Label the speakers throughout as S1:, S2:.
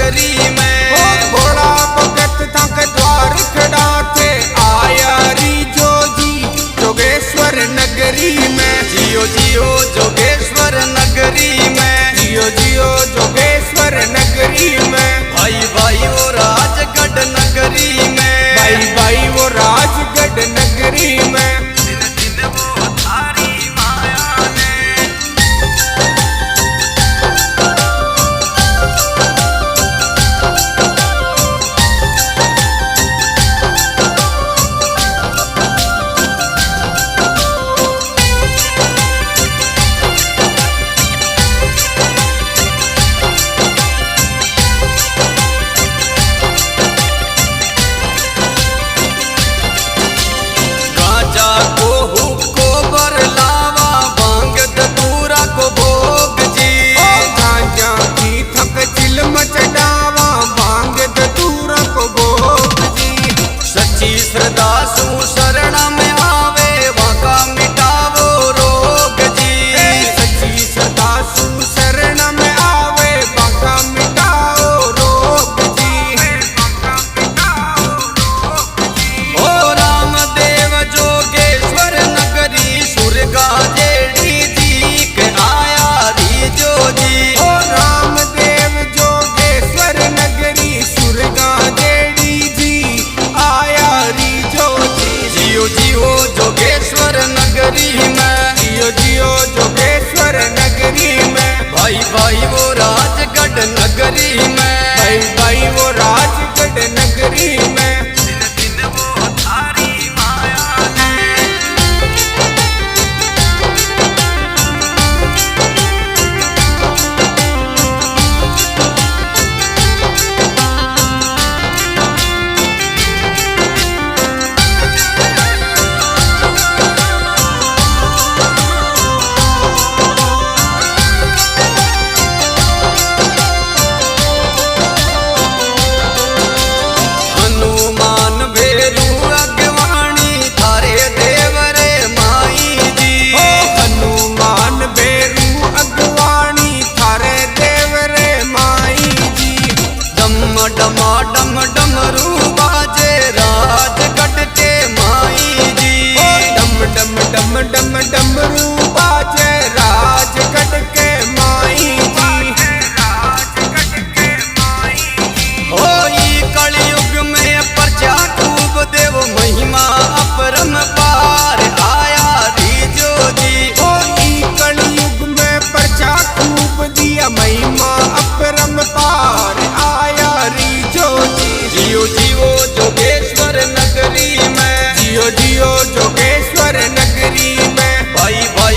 S1: नगरी में।
S2: भोला भगत थक द्वार खड़ा थे आया रीजो जी जोगेश्वर नगरी में।
S1: जियो जियो जोगेश्वर नगरी में,
S2: जियो जियो जोगेश्वर नगरी में।
S1: भाई भाई वो राजगढ़ नगरी में,
S2: भाई भाई वो राजगढ़ नगरी में।
S1: दिन दिन वो थारी माया ने। शरण में आवे वाका मिटावो रोग जी।
S2: सच्ची सदा शरण में आवे वाका मिटाओ रोग जी।
S1: ओ रामदेव जोगेश्वर नगरी सुरगा जेड़ी जी के आया रीजो जी।
S2: ओ रामदेव जोगेश्वर नगरी सुरगा जेड़ी जी आया रीजो जी।
S1: जियो जियो जोगेश्वर नगरी में,
S2: जियो जियो जोगेश्वर नगरी में।
S1: भाई भाई वो राजगढ़ नगरी में,
S2: भाई भाई वो राजगढ़ नगरी में।
S1: दिन दिन वो थारी माया ने। डमा डम डमरू बाजे राजगढ़ के माई जी।
S2: डम डम डम डम डमरू बाजे राजगढ़ के माई जी।
S1: ओ ई कलयुग में प्रजा खूब देव महिमा अपरम पार आया रीजो जी।
S2: ओ ई कलयुग में प्रजा खूब दिया महिमा अपरम पार आया रीजो जी।
S1: जियो जियो जोगेश्वर नगरी में,
S2: जियो जियो जोगेश्वर नगरी में।
S1: भाई भाई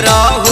S1: राहुल